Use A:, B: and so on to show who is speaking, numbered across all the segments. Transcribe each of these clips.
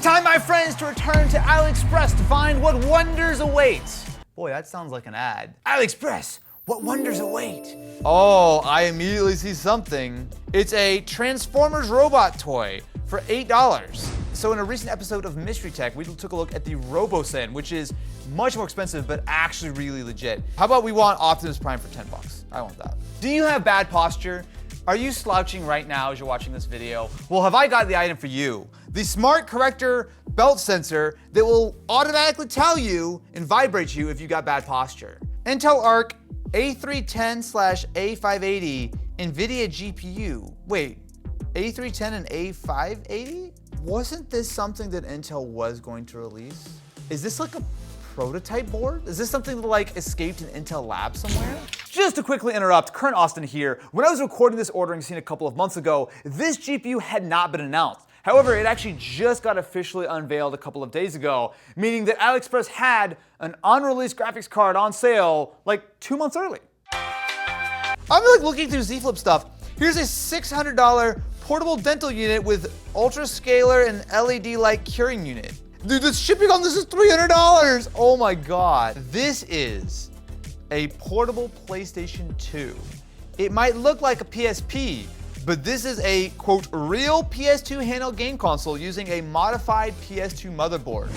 A: time, my friends, to return to AliExpress to find what wonders await. Boy, that sounds like an ad. AliExpress, what wonders await? Oh, I immediately see something. It's a Transformers robot toy for $8. So in a recent episode of Mystery Tech, we took a look at the RoboSen, which is much more expensive, but actually really legit. How about we want Optimus Prime for 10 bucks? I want that. Do you have bad posture? Are you slouching right now as you're watching this video? Well, have I got the item for you? The Smart Corrector belt sensor that will automatically tell you and vibrate you if you got bad posture. Intel Arc A310/A580 NVIDIA GPU. Wait, A310 and A580? Wasn't this something that Intel was going to release? Is this like a prototype board? Is this something that like escaped an Intel lab somewhere? Just to quickly interrupt, Current Austin here. When I was recording this ordering scene a couple of months ago, this GPU had not been announced. However, it actually just got officially unveiled a couple of days ago, meaning that AliExpress had an unreleased graphics card on sale like 2 months early. I'm like looking through Z-Flip stuff. Here's a $600 portable dental unit with ultra scalar and LED light curing unit. Dude, the shipping on this is $300. Oh my God. This is a portable PlayStation 2. It might look like a PSP, but this is a, quote, real PS2 handheld game console using a modified PS2 motherboard.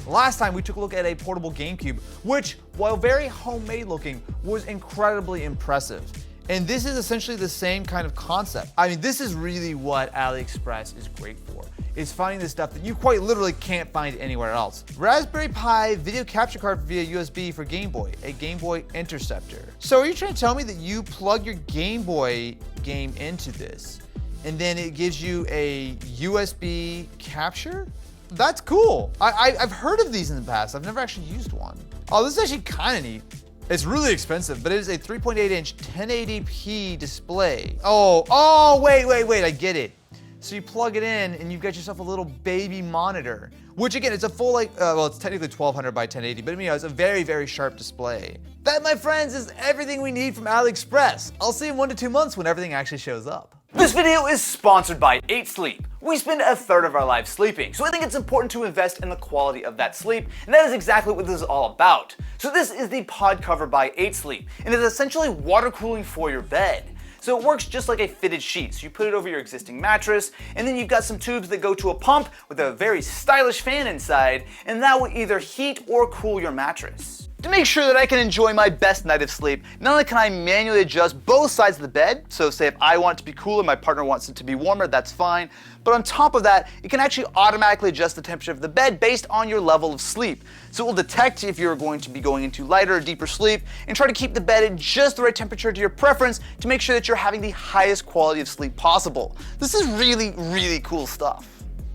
A: Last time we took a look at a portable GameCube, which, while very homemade looking, was incredibly impressive. And this is essentially the same kind of concept. I mean, this is really what AliExpress is great for, is finding the stuff that you quite literally can't find anywhere else. Raspberry Pi video capture card via USB for Game Boy, a Game Boy Interceptor. So are you trying to tell me that you plug your Game Boy game into this, and then it gives you a USB capture? That's cool. I've heard of these in the past. I've never actually used one. Oh, this is actually kind of neat. It's really expensive, but it is a 3.8-inch 1080p display. Wait, I get it. So you plug it in and you've got yourself a little baby monitor, which again, it's a full well, it's technically 1200 by 1080, but it's a very, very sharp display. That, my friends, is everything we need from AliExpress. I'll see you in 1 to 2 months when everything actually shows up. This video is sponsored by 8 Sleep. We spend a third of our lives sleeping, so I think it's important to invest in the quality of that sleep, and that is exactly what this is all about. So this is the pod cover by 8 Sleep, and it's essentially water cooling for your bed. So it works just like a fitted sheet. So you put it over your existing mattress, and then you've got some tubes that go to a pump with a very stylish fan inside, and that will either heat or cool your mattress. To make sure that I can enjoy my best night of sleep, not only can I manually adjust both sides of the bed, so say if I want it to be cooler, my partner wants it to be warmer, that's fine, but on top of that, it can actually automatically adjust the temperature of the bed based on your level of sleep. So it will detect if you're going to be going into lighter or deeper sleep, and try to keep the bed at just the right temperature to your preference to make sure that you're having the highest quality of sleep possible. This is really, really cool stuff.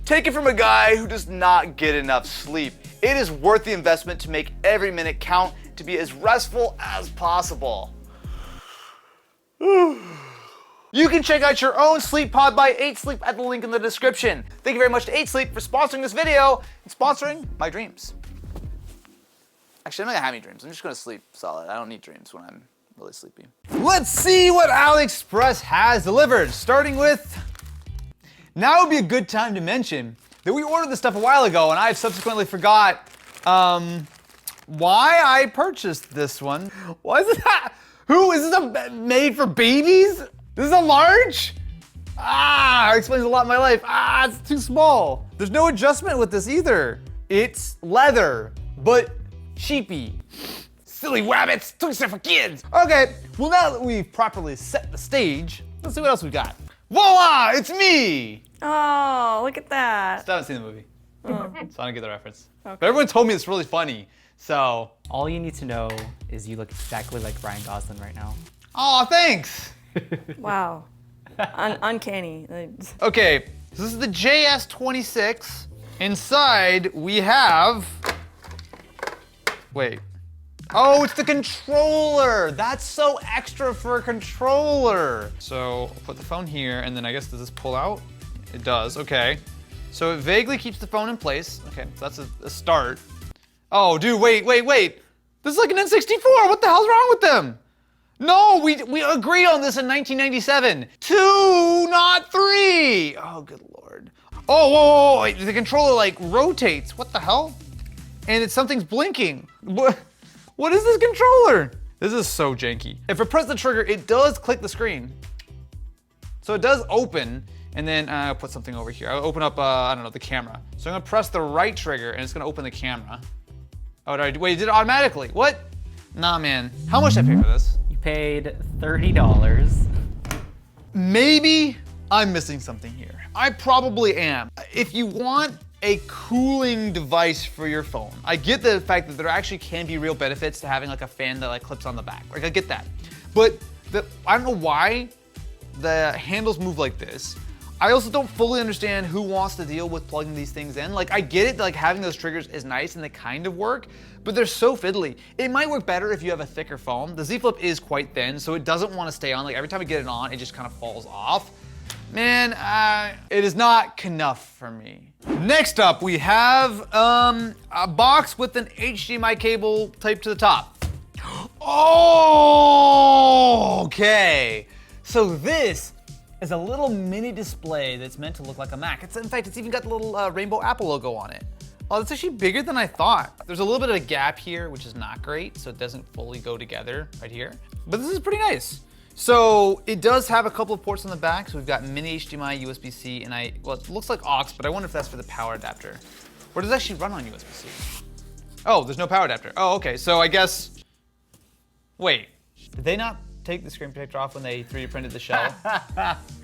A: Take it from a guy who does not get enough sleep. It is worth the investment to make every minute count to be as restful as possible. You can check out your own sleep pod by 8 Sleep at the link in the description. Thank you very much to 8 Sleep for sponsoring this video and sponsoring my dreams. Actually, I'm not gonna have any dreams. I'm just gonna sleep solid. I don't need dreams when I'm really sleepy. Let's see what AliExpress has delivered, starting with... Now would be a good time to mention that we ordered this stuff a while ago, and I've subsequently forgot why I purchased this one. Why is that? Who is this made for babies? This is a large? It explains a lot in my life. It's too small. There's no adjustment with this either. It's leather, but cheapy. Silly wabbits, toy stuff for kids. Okay, well now that we've properly set the stage, let's see what else we got. Voila, it's me!
B: Oh, look at that.
A: Still haven't seen the movie. So I don't get the reference. Okay. But everyone told me it's really funny, so. All you need to know is you look exactly like Ryan Gosling right now. Oh, thanks!
B: Wow. Uncanny.
A: Okay, so this is the JS26. Inside, we have... Wait. Oh, it's the controller! That's so extra for a controller! So, I'll put the phone here, and then I guess, does this pull out? It does, okay. So it vaguely keeps the phone in place. Okay, so that's a start. Oh, dude, wait. This is like an N64, what the hell's wrong with them? No, we agreed on this in 1997. 2, not 3! Oh, good Lord. Oh, whoa, whoa, whoa, the controller like rotates. What the hell? And something's blinking. What is this controller? This is so janky. If I press the trigger, it does click the screen. So it does open, and then I'll put something over here. I'll open up, I don't know, the camera. So I'm gonna press the right trigger, and it's gonna open the camera. Oh, wait, it did it automatically. What? Nah, man. How much did I pay for this?
C: You paid $30.
A: Maybe I'm missing something here. I probably am. If you want a cooling device for your phone, I get the fact that there actually can be real benefits to having like a fan that like clips on the back. Like I get that. But I don't know why the handles move like this. I also don't fully understand who wants to deal with plugging these things in. Like I get it, like having those triggers is nice and they kind of work, but they're so fiddly. It might work better if you have a thicker foam. The Z Flip is quite thin, so it doesn't want to stay on. Like every time I get it on, it just kind of falls off. Man, it is not enough for me. Next up, we have a box with an HDMI cable taped to the top. Oh, okay. So this is a little mini display that's meant to look like a Mac. In fact, it's even got the little rainbow Apple logo on it. Oh, that's actually bigger than I thought. There's a little bit of a gap here, which is not great, so it doesn't fully go together right here. But this is pretty nice. So it does have a couple of ports on the back. So we've got mini HDMI, USB-C, and well, it looks like aux, but I wonder if that's for the power adapter. Or does it actually run on USB-C? Oh, there's no power adapter. Oh, okay, so I guess, wait, did they not take the screen protector off when they 3D printed the shell?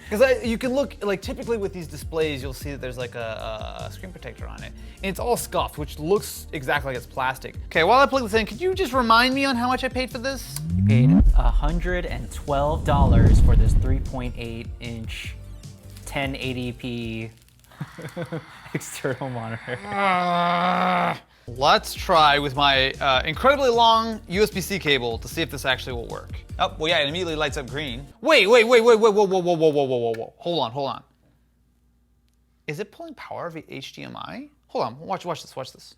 A: Because you can look, like typically with these displays, you'll see that there's like a screen protector on it. And it's all scuffed, which looks exactly like it's plastic. Okay, while I plug this in, could you just remind me on how much I paid for this?
C: You paid $112 for this 3.8-inch 1080p external monitor.
A: Let's try with my incredibly long USB-C cable to see if this actually will work. Oh, well, yeah, it immediately lights up green. Wait, whoa, whoa. Hold on. Is it pulling power via HDMI? Hold on, watch this.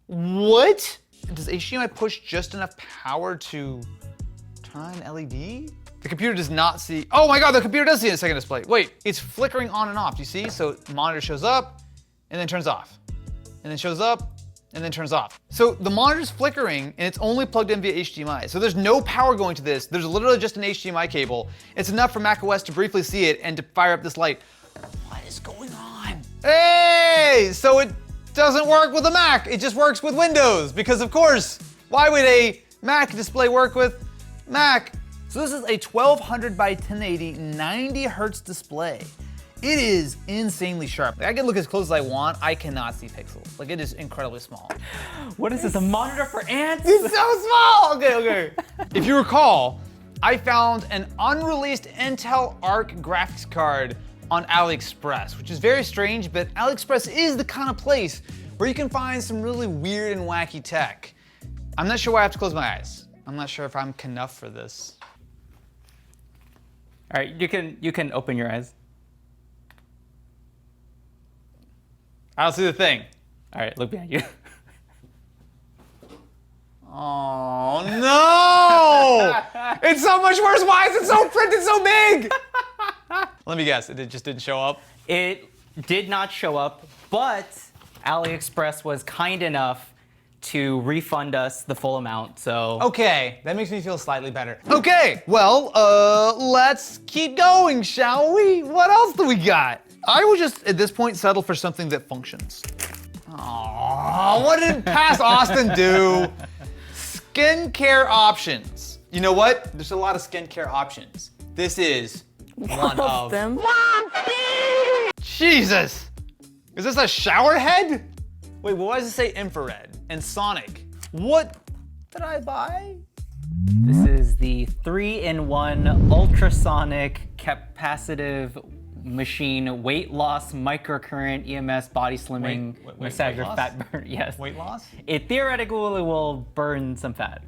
A: What? Does HDMI push just enough power to turn on an LED? The computer does not see, oh my God, the computer does see a second display. Wait, it's flickering on and off, do you see? So the monitor shows up and then turns off. And then shows up, and then turns off. So the monitor's flickering, and it's only plugged in via HDMI. So there's no power going to this. There's literally just an HDMI cable. It's enough for macOS to briefly see it and to fire up this light. What is going on? Hey, so it doesn't work with a Mac. It just works with Windows, because of course, why would a Mac display work with Mac? So this is a 1200 by 1080 90 hertz display. It is insanely sharp. Like, I can look as close as I want. I cannot see pixels. Like, it is incredibly small.
C: What is this, a monitor for ants?
A: It's so small! Okay. If you recall, I found an unreleased Intel Arc graphics card on AliExpress, which is very strange, but AliExpress is the kind of place where you can find some really weird and wacky tech. I'm not sure why I have to close my eyes. I'm not sure if I'm enough for this.
C: All right, you can open your eyes.
A: I don't see the thing.
C: All right, look behind you.
A: Oh no! It's so much worse. Why is it so printed so big? Let me guess, it just didn't show up?
C: It did not show up, but AliExpress was kind enough to refund us the full amount, so.
A: Okay, that makes me feel slightly better. Okay, well, let's keep going, shall we? What else do we got? I would just, at this point, settle for something that functions. Oh, what did Past Austin do? Skincare options. You know what? There's a lot of skincare options. This is one of
B: them.
A: Jesus! Is this a shower head? Wait, why does it say infrared and sonic? What did I buy?
C: This is the 3-in-1 ultrasonic capacitive machine weight loss microcurrent EMS body slimming massager fat burn. Yes.
A: Weight loss?
C: It theoretically will burn some fat.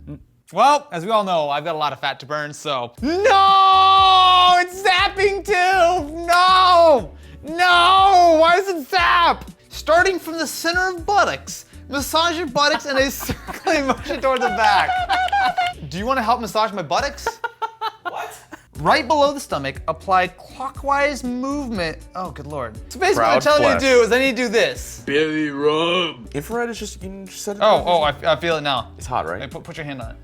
A: Well, as we all know, I've got a lot of fat to burn, so. No! It's zapping too! No! No! Why does it zap? Starting from the center of buttocks, massage your buttocks in a circling motion toward the back. Do you want to help massage my buttocks?
C: What?
A: Right below the stomach, apply clockwise movement. Oh, good lord. So basically what I'm
D: Proud
A: telling you to
D: flesh.
A: do is I need to do this.
D: Belly rub. Infrared is just, you can just set it
A: I feel it now.
D: It's hot,
A: Hey,
D: right?
A: put your hand on it.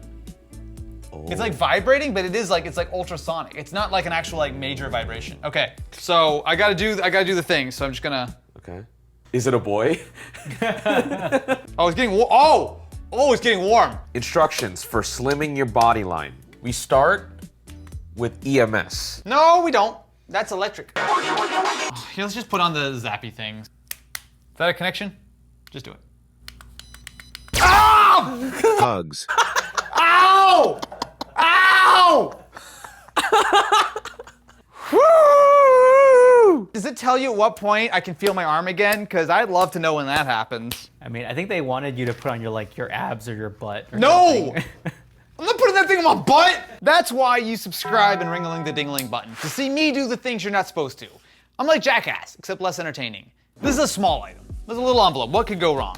D: Oh.
A: It's like vibrating, but it's like ultrasonic. It's not like an actual like major vibration. Okay, so I gotta do the thing. So I'm just gonna.
D: Okay. Is it a boy?
A: Oh, it's getting warm. Oh, it's getting warm.
D: Instructions for slimming your body line. We start with EMS.
A: No, we don't. That's electric. Here, let's just put on the zappy things. Is that a connection? Just do it. Ow!
E: Hugs.
A: Ow! Ow! Woo! Does it tell you at what point I can feel my arm again? Because I'd love to know when that happens.
C: I mean, I think they wanted you to put on your abs or your butt. Or
A: No!
C: something.
A: I'm not putting that thing on my butt! That's why you subscribe and ring-a-ling the ding-a-ling button, to see me do the things you're not supposed to. I'm like Jackass, except less entertaining. This is a small item. There's a little envelope. What could go wrong?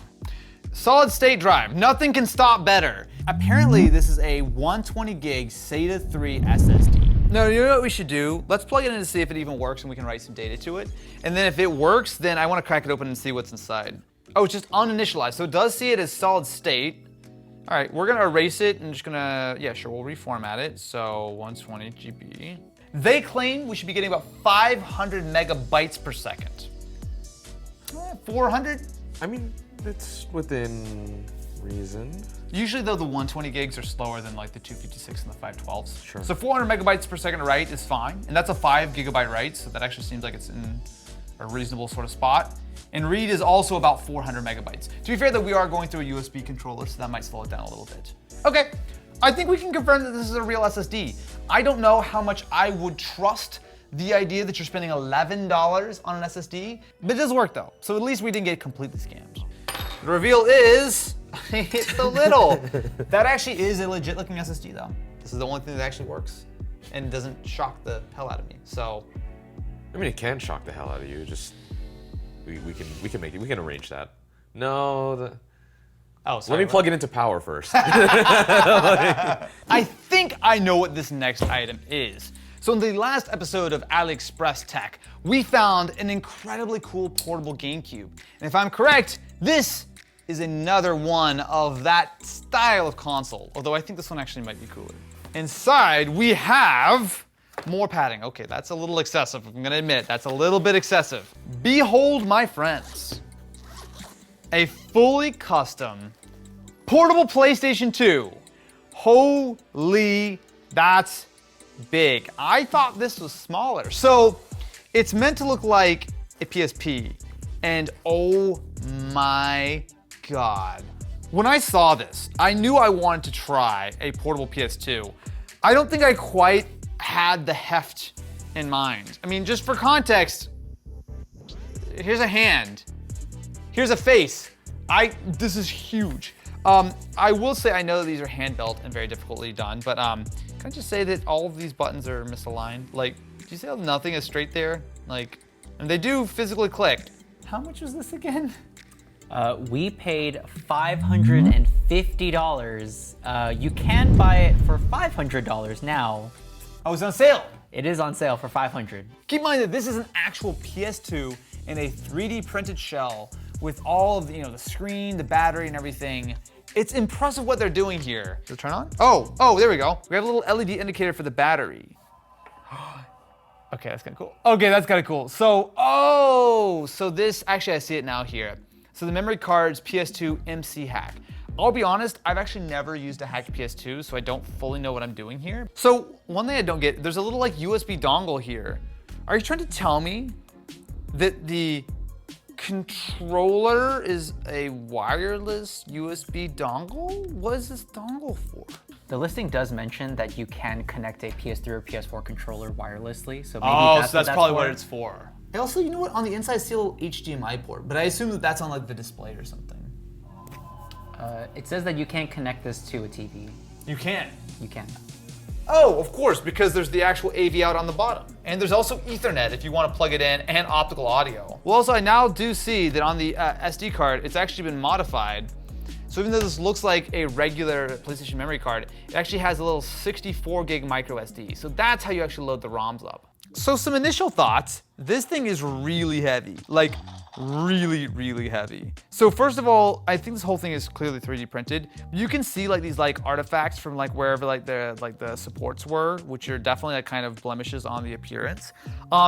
A: Solid state drive. Nothing can stop better. Apparently, this is a 120 gig SATA 3 SSD. No, you know what we should do? Let's plug it in to see if it even works and we can write some data to it. And then if it works, then I want to crack it open and see what's inside. Oh, it's just uninitialized. So it does see it as solid state. All right, we're gonna erase it and just gonna, yeah, sure, we'll reformat it. So 120 GB. They claim we should be getting about 500 megabytes per second. 400?
D: I mean, it's within reason.
A: Usually though, the 120 gigs are slower than like the 256 and the 512s.
D: Sure.
A: So 400 megabytes per second write is fine. And that's a 5 gigabyte write, so that actually seems like it's in a reasonable sort of spot. And read is also about 400 megabytes. To be fair though, we are going through a USB controller, so that might slow it down a little bit. Okay, I think we can confirm that this is a real SSD. I don't know how much I would trust the idea that you're spending $11 on an SSD, but it does work though. So at least we didn't get completely scammed. The reveal is, it's a little. That actually is a legit looking SSD though. This is the only thing that actually works and doesn't shock the hell out of me, so.
D: I mean, it can shock the hell out of you. Just we can make it. We can arrange that. No.
A: Oh, sorry.
D: Let me plug it into power first.
A: I think I know what this next item is. So in the last episode of AliExpress Tech, we found an incredibly cool portable GameCube. And if I'm correct, this is another one of that style of console, although I think this one actually might be cooler. Inside, we have more padding. Okay, that's a little excessive. I'm gonna admit, that's a little bit excessive. Behold, my friends, a fully custom portable PlayStation 2. Holy, that's big. I thought this was smaller. So it's meant to look like a PSP, and oh my God. When I saw this, I knew I wanted to try a portable PS2. I don't think I quite had the heft in mind. I mean, just for context, here's a hand, here's a face. This is huge. I will say I know that these are hand built and very difficultly done, but can I just say that all of these buttons are misaligned? Like, do you see how nothing is straight there? Like, and they do physically click. How much was this again?
C: We paid $550. You can buy it for $500 now.
A: Oh, it's on sale.
C: It is on sale for $500.
A: Keep in mind that this is an actual PS2 in a 3D printed shell with all of the, the screen, the battery, and everything. It's impressive what they're doing here. Does it turn on? Oh, there we go. We have a little LED indicator for the battery. Okay, that's kind of cool. Okay, that's kind of cool. So, so this, actually I see it now here. So the memory card's PS2 MC hack. I'll be honest, I've actually never used a hacked PS2, so I don't fully know what I'm doing here. So one thing I don't get, there's a little like USB dongle here. Are you trying to tell me that the controller is a wireless USB dongle? What is this dongle for?
C: The listing does mention that you can connect a PS3 or PS4 controller wirelessly, so maybe
A: So that's probably what
C: for.
A: it's for. I also, you know what, on the inside I see a little HDMI port, but I assume that that's on like the display or something.
C: It says that you can't connect this to a TV.
A: You can.
C: You can.
A: Oh, of course, because there's the actual AV out on the bottom. And there's also Ethernet if you want to plug it in, and optical audio. Well, also I now do see that on the SD card, it's actually been modified So even though this looks like a regular PlayStation memory card, it actually has a little 64 gig micro SD. So that's how you actually load the ROMs up. So some initial thoughts, this thing is really heavy, like really, really heavy. So first of all, I think this whole thing is clearly 3D printed. You can see like these like artifacts from like wherever like the supports were, which are definitely like kind of blemishes on the appearance.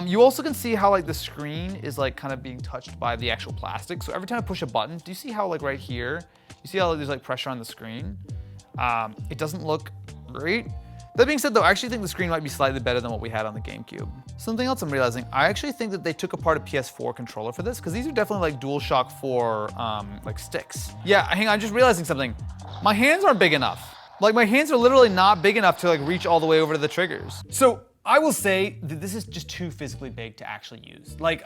A: You also can see how like the screen is like kind of being touched by the actual plastic. So every time I push a button, do you see how like right here, you see how there's like pressure on the screen? It doesn't look great. That being said though, I actually think the screen might be slightly better than what we had on the GameCube. Something else I'm realizing, I actually think that they took apart a PS4 controller for this, because these are definitely like DualShock 4 like sticks. Yeah, hang on, I'm just realizing something. My hands aren't big enough. Like my hands are literally not big enough to like reach all the way over to the triggers. So I will say that this is just too physically big to actually use. Like,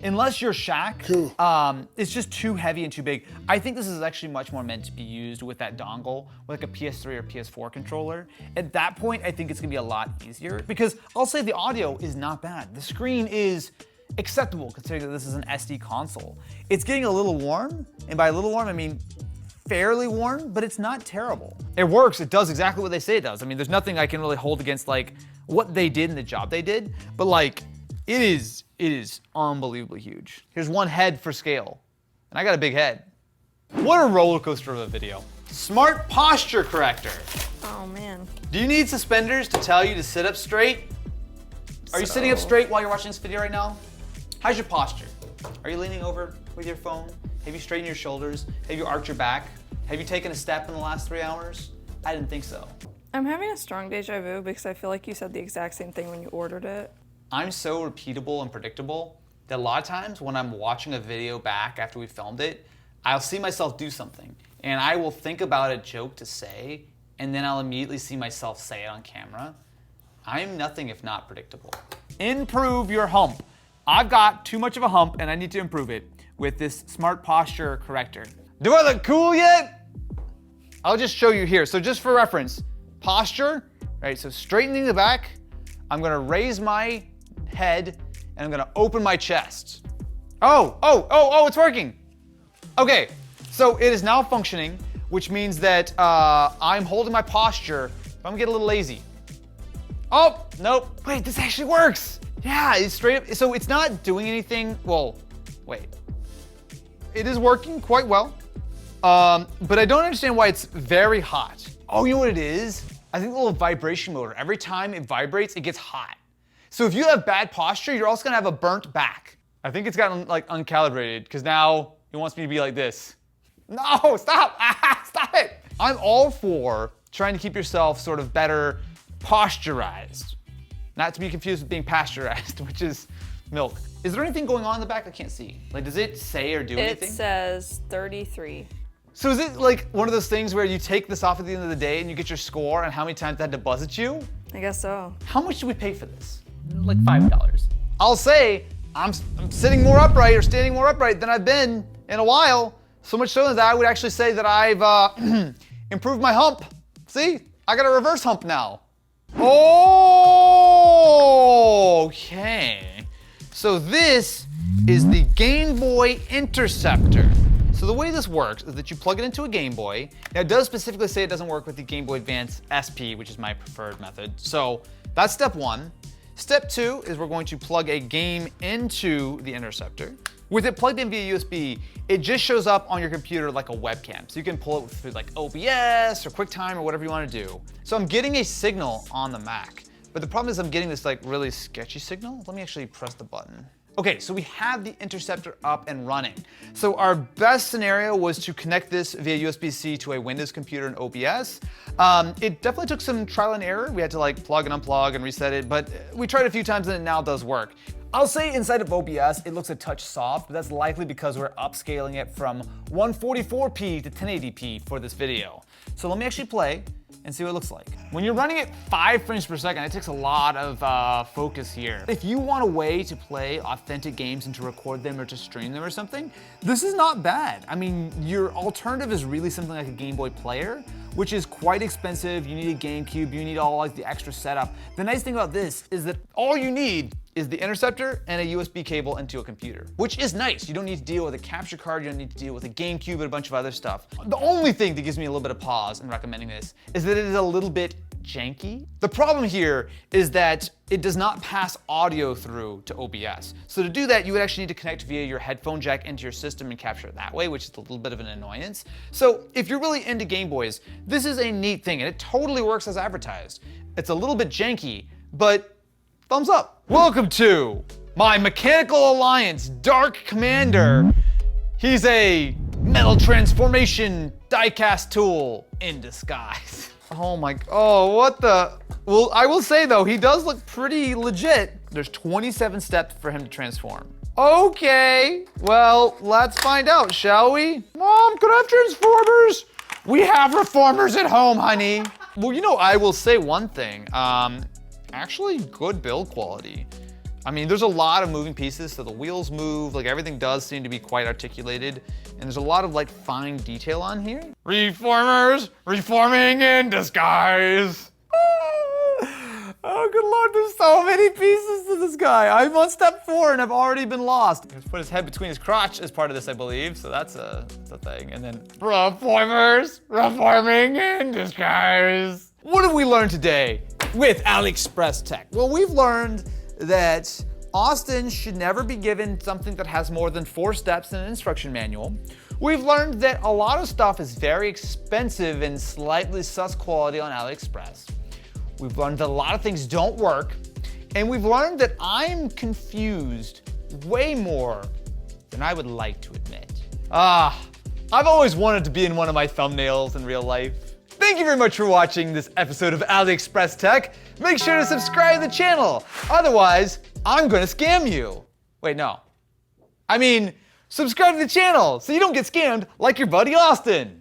A: unless you're Shaq, it's just too heavy and too big. I think this is actually much more meant to be used with that dongle, with like a PS3 or PS4 controller. At that point, I think it's gonna be a lot easier, because I'll say the audio is not bad. The screen is acceptable considering that this is an SD console. It's getting a little warm, and by a little warm, I mean fairly warm, but it's not terrible. It works, it does exactly what they say it does. I mean, there's nothing I can really hold against like what they did and the job they did, but like, it is unbelievably huge. Here's one head for scale, and I got a big head. What a roller coaster of a video. Smart posture corrector.
B: Oh man.
A: Do you need suspenders to tell you to sit up straight? Are you sitting up straight while you're watching this video right now? How's your posture? Are you leaning over with your phone? Have you straightened your shoulders? Have you arched your back? Have you taken a step in the last 3 hours? I didn't think so.
B: I'm having a strong deja vu because I feel like you said the exact same thing when you ordered it.
A: I'm so repeatable and predictable that a lot of times when I'm watching a video back after we filmed it, I'll see myself do something and I will think about a joke to say, and then I'll immediately see myself say it on camera. I'm nothing if not predictable. Improve your hump. I've got too much of a hump and I need to improve it with this smart posture corrector. Do I look cool yet? I'll just show you here. So just for reference, posture, right? So straightening the back, I'm gonna raise my head and I'm gonna open my chest. Oh, it's working. Okay, so it is now functioning, which means that I'm holding my posture. If I'm gonna get a little lazy. Oh, nope, wait, this actually works. Yeah, it's straight up, so it's not doing anything, well, wait. It is working quite well, but I don't understand why it's very hot. Oh, you know what it is? I think the little vibration motor, every time it vibrates, it gets hot. So if you have bad posture, you're also gonna have a burnt back. I think it's gotten like uncalibrated, because now it wants me to be like this. No, stop, stop it. I'm all for trying to keep yourself sort of better posturized. Not to be confused with being pasteurized, which is milk. Is there anything going on in the back I can't see? Like, does it say or do anything?
B: It says 33.
A: So is it like one of those things where you take this off at the end of the day and you get your score and how many times it had to buzz at you?
B: I guess so.
A: How much do we pay for this?
C: Like $5.
A: I'll say I'm sitting more upright or standing more upright than I've been in a while. So much so that I would actually say that I've improved my hump. See, I got a reverse hump now. Oh, okay. So this is the Game Boy Interceptor. So the way this works is that you plug it into a Game Boy. Now it does specifically say it doesn't work with the Game Boy Advance SP, which is my preferred method. So that's step one. Step two is we're going to plug a game into the Interceptor. With it plugged in via USB, it just shows up on your computer like a webcam. So you can pull it through like OBS or QuickTime or whatever you want to do. So I'm getting a signal on the Mac, but the problem is I'm getting this like really sketchy signal. Let me actually press the button. Okay, so we have the Interceptor up and running. So our best scenario was to connect this via USB-C to a Windows computer in OBS. It definitely took some trial and error. We had to like plug and unplug and reset it, but we tried a few times and it now does work. I'll say inside of OBS, it looks a touch soft, but that's likely because we're upscaling it from 144p to 1080p for this video. So let me actually play and see what it looks like. When you're running at 5 frames per second, it takes a lot of focus here. If you want a way to play authentic games and to record them or to stream them or something, this is not bad. I mean, your alternative is really something like a Game Boy player, which is quite expensive. You need a GameCube, you need all like the extra setup. The nice thing about this is that all you need is the interceptor and a USB cable into a computer, which is nice. You don't need to deal with a capture card, you don't need to deal with a GameCube and a bunch of other stuff. The only thing that gives me a little bit of pause in recommending this is that it is a little bit janky. The problem here is that it does not pass audio through to OBS. So to do that, you would actually need to connect via your headphone jack into your system and capture it that way, which is a little bit of an annoyance. So if you're really into Game Boys, this is a neat thing and it totally works as advertised. It's a little bit janky, but thumbs up. Welcome to my Mechanical Alliance Dark Commander. He's a metal transformation diecast tool in disguise. Oh my, oh, what the? Well, I will say though, he does look pretty legit. There's 27 steps for him to transform. Okay, well, let's find out, shall we? Mom, could I have Transformers? We have Reformers at home, honey. Well, you know, I will say one thing. Actually good build quality. I mean, there's a lot of moving pieces, so the wheels move, like everything does seem to be quite articulated, and there's a lot of like fine detail on here. Reformers, reforming in disguise. Oh, good Lord, there's so many pieces to this guy. I'm on step 4 and I've already been lost. He's put his head between his crotch as part of this, I believe, so that's a thing. And then, reformers, reforming in disguise. What have we learned today with AliExpress tech? Well, we've learned that Austin should never be given something that has more than 4 steps in an instruction manual. We've learned that a lot of stuff is very expensive and slightly sus quality on AliExpress. We've learned that a lot of things don't work. And we've learned that I'm confused way more than I would like to admit. I've always wanted to be in one of my thumbnails in real life. Thank you very much for watching this episode of AliExpress Tech. Make sure to subscribe to the channel. Otherwise, I'm gonna scam you. Wait, no. I mean, subscribe to the channel so you don't get scammed like your buddy Austin.